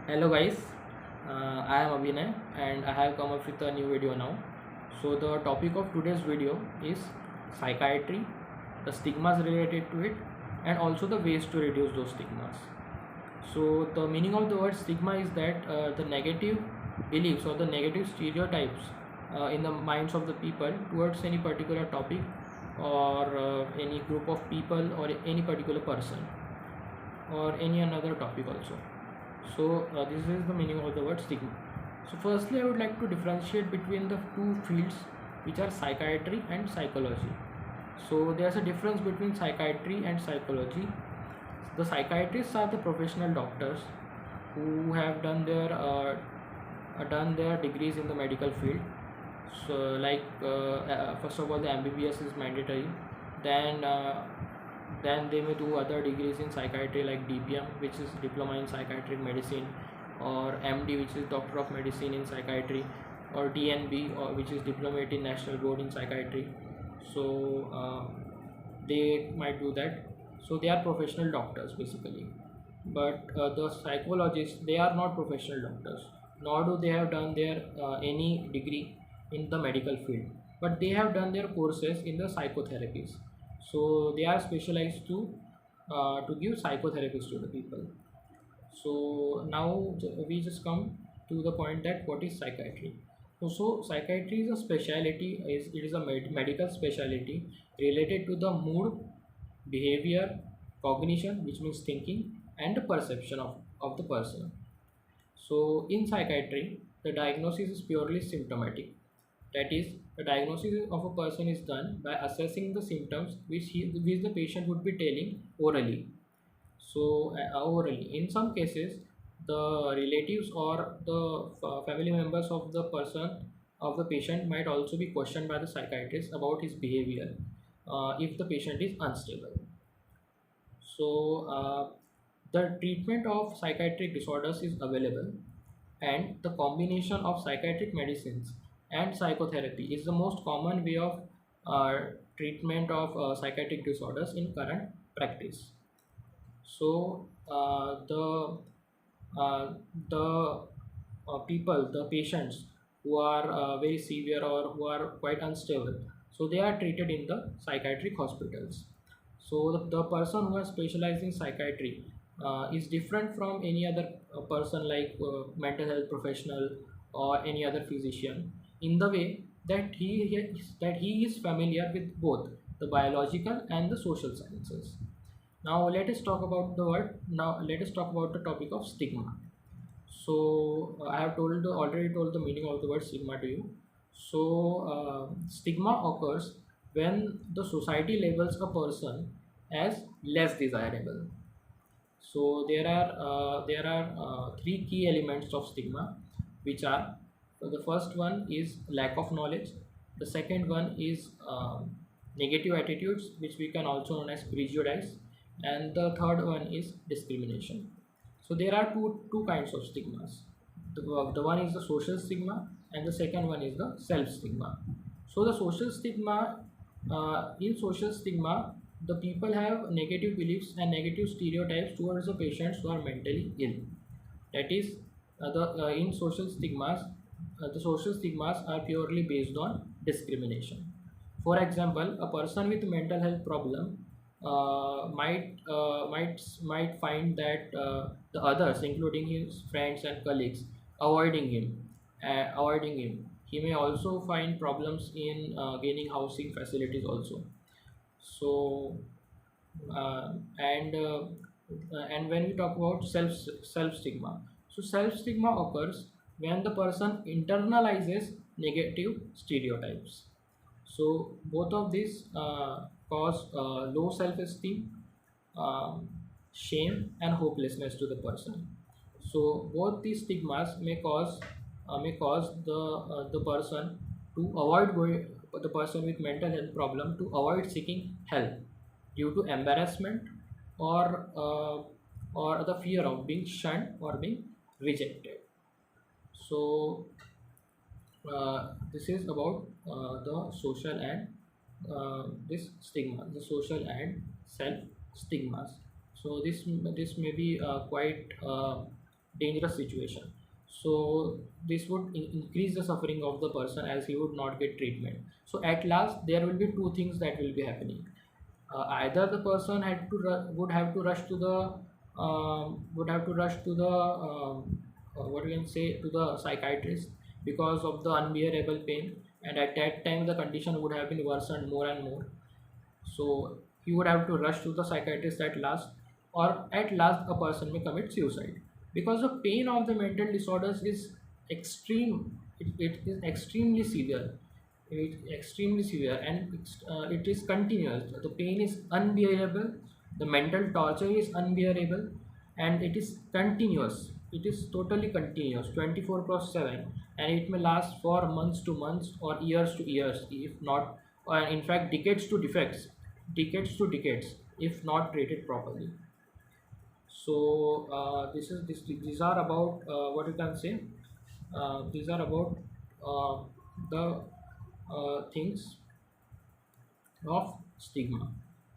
Hello guys, I am Abhinay and I have come up with a new video now. So the topic of today's video is psychiatry, the stigmas related to it, and also the ways to reduce those stigmas. So the meaning of the word stigma is that the negative beliefs or the negative stereotypes in the minds of the people towards any particular topic or any group of people or any particular person or any another topic also. So this is the meaning of the word stigma. So firstly I would like to differentiate between the two fields, which are psychiatry and psychology. So there's a difference between psychiatry and psychology. The psychiatrists are the professional doctors who have done their degrees in the medical field. So like first of all the MBBS is mandatory, then then they may do other degrees in psychiatry like DPM, which is diploma in psychiatric medicine, or MD, which is doctor of medicine in psychiatry, or DNB, or which is diplomate in national board in psychiatry. So they might do that. So they are professional doctors basically, but the psychologists, they are not professional doctors, nor do they have done their any degree in the medical field, but they have done their courses in the psychotherapies. So they are specialized to give psychotherapies to the people. So now we just come to the point that what is psychiatry. So psychiatry is a specialty, is it is a medical specialty related to the mood, behavior, cognition, which means thinking, and the perception of the person. So in psychiatry, the diagnosis is purely symptomatic. That is, the diagnosis of a person is done by assessing the symptoms which the patient would be telling orally. So orally, in some cases, the relatives or the family members of the person of the patient might also be questioned by the psychiatrist about his behavior if the patient is unstable. So the treatment of psychiatric disorders is available, and the combination of psychiatric medicines and psychotherapy is the most common way of treatment of psychiatric disorders in current practice. So uh, the people, the patients who are very severe or who are quite unstable, so they are treated in the psychiatric hospitals. So the person who has specialized in psychiatry is different from any other person like mental health professional or any other physician in the way that he is familiar with both the biological and the social sciences. Now let us talk about the word. Now let us talk about the topic of stigma. So I have already told the meaning of the word stigma to you. So stigma occurs when the society labels a person as less desirable. So there are three key elements of stigma, which are, so the first one is lack of knowledge. The second one is negative attitudes, which we can also known as prejudice, and the third one is discrimination. So there are two kinds of stigmas. The one is the social stigma, and the second one is the self stigma. So the social stigma, in social stigma, the people have negative beliefs and negative stereotypes towards the patients who are mentally ill. That is, the in social stigmas, the social stigmas are purely based on discrimination. For example, a person with mental health problem might find that the others, including his friends and colleagues, avoiding him, avoiding him. He may also find problems in gaining housing facilities also. So uh, and uh, and when we talk about self stigma, so self stigma occurs when the person internalizes negative stereotypes. So both of these cause low self esteem, um, shame and hopelessness to the person. So both these stigmas may cause the person to avoid going, the person with mental health problem to avoid seeking help due to embarrassment or the fear of being shunned or being rejected. So this is about the social and this stigma, the social and self stigmas. So this may be quite dangerous situation. So this would increase the suffering of the person as he would not get treatment. So at last there will be two things that will be happening. Either the person would have to rush to the what we can say, to the psychiatrist because of the unbearable pain, and at that time the condition would have been worsened more and more. So he would have to rush to the psychiatrist at last, or at last a person may commit suicide because the pain of the mental disorders is extreme. It is extremely severe. It's extremely severe, and it is continuous. The pain is unbearable. The mental torture is unbearable, and it is continuous. It is totally continuous, 24 cross 7, and it may last for months to months or years to years, if not, in fact, decades to decades, if not treated properly. So these are about what you can say. These are about the things of stigma.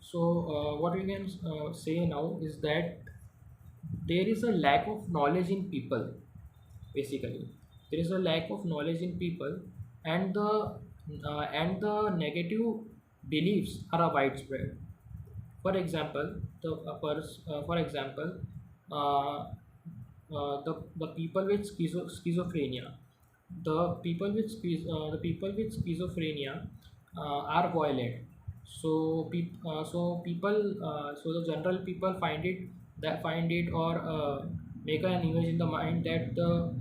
So what we can say now is that there is a lack of knowledge in people. Basically, there is a lack of knowledge in people, and the negative beliefs are widespread. For example, uh, the people with schizophrenia, the people with schizophrenia are violent. So the general people find it or make an image in the mind that the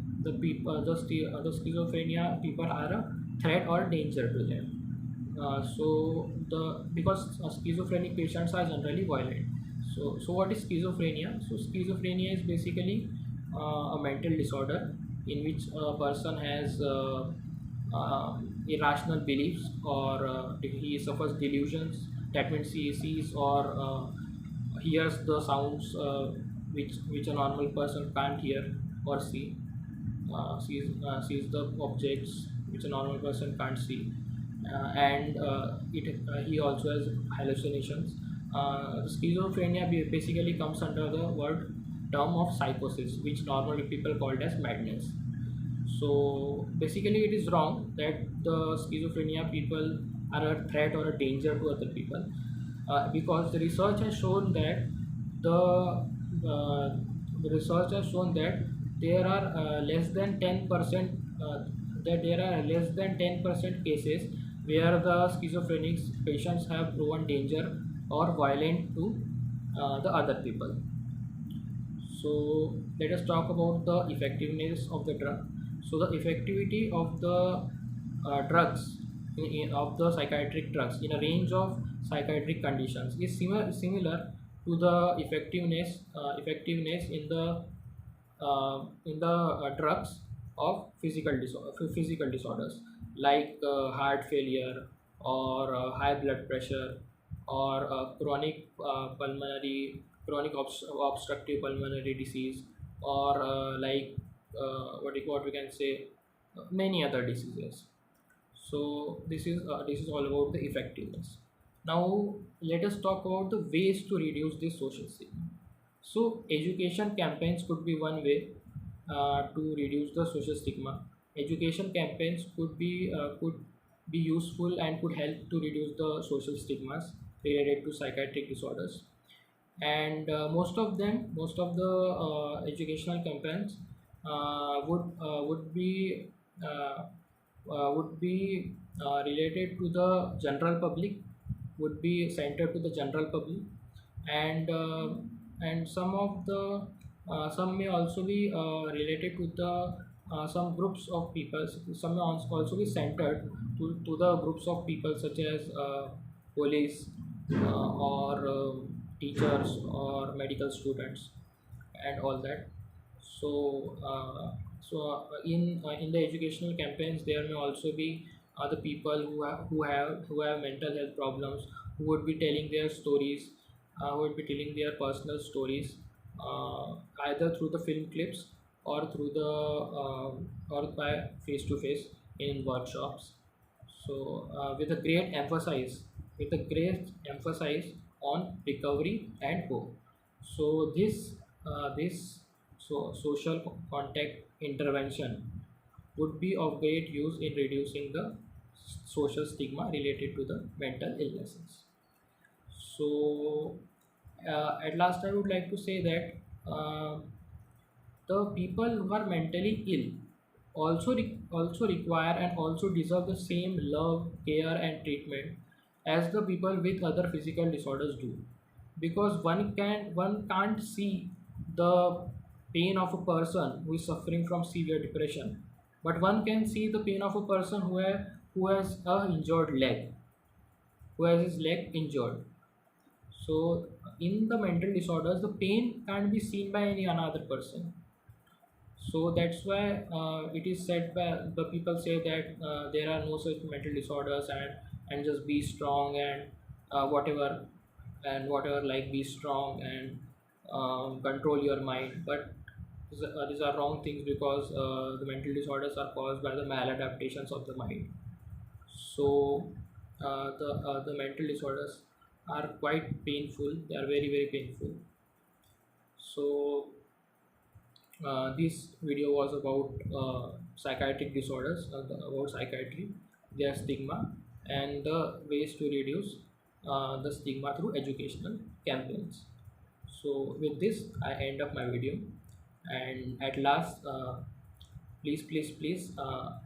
schizophrenia people are a threat or danger to them. Because schizophrenic patients are generally violent. So what is schizophrenia? So schizophrenia is basically a mental disorder in which a person has irrational beliefs, or he suffers delusions. That means he sees or hears the sounds which a normal person can't hear or see. Sees the objects which a normal person can't see, and he also has hallucinations. Schizophrenia basically comes under the word term of psychosis, which normally people called as madness. So basically, it is wrong that the schizophrenia people are a threat or a danger to other people, because the research has shown that uh, the research has shown that there are less than 10% cases where the schizophrenic patients have proven danger or violent to the other people. So let us talk about the effectiveness of the drug. So the effectivity of the drugs of the psychiatric drugs in a range of psychiatric conditions is similar to the effectiveness in the drugs of physical disorders like heart failure, or high blood pressure, or obstructive pulmonary disease, or what we can say, many other diseases. So this is all about the effectiveness. Now let us talk about the ways to reduce this social stigma. So education campaigns could be one way to reduce the social stigma. Education campaigns could be useful and could help to reduce the social stigmas related to psychiatric disorders. And most of the educational campaigns uh, would be related to the general public, would be centered to the general public, and some may also be related to the some groups of people. Some may also be centered to the groups of people such as police, or teachers, or medical students, and all that. In the educational campaigns, there may also be other people who have mental health problems, who would be telling their stories, who would be telling their personal stories, either through the film clips, or through the or by face to face in workshops. So with a great emphasis on recovery and hope. So this social contact intervention would be of great use in reducing the social stigma related to the mental illnesses. So, at last, I would like to say that the people who are mentally ill also require and also deserve the same love, care, and treatment as the people with other physical disorders do, because one can't see the pain of a person who is suffering from severe depression, but one can see the pain of a person who has a injured leg, who has his leg injured. So in the mental disorders, the pain can't be seen by any another person. So that's why it is said by the people say that there are no such mental disorders, and just be strong and whatever, and whatever, like be strong and control your mind. But these are wrong things, because the mental disorders are caused by the maladaptations of the mind. So the mental disorders are quite painful. They are very very painful. So this video was about psychiatric disorders, about psychiatry, their stigma, and the ways to reduce the stigma through educational campaigns. So with this, I end up my video. And at last, please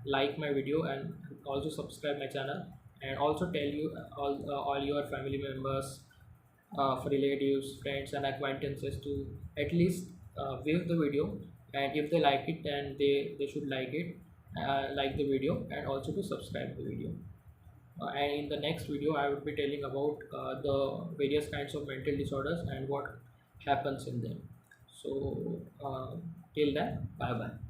like my video and also subscribe my channel, and also tell you all your family members, relatives, friends, and acquaintances to at least view the video, and if they like it, then they should like it, like the video, and also to subscribe the video. And in the next video, I will be telling about the various kinds of mental disorders and what happens in them. So till then, bye bye.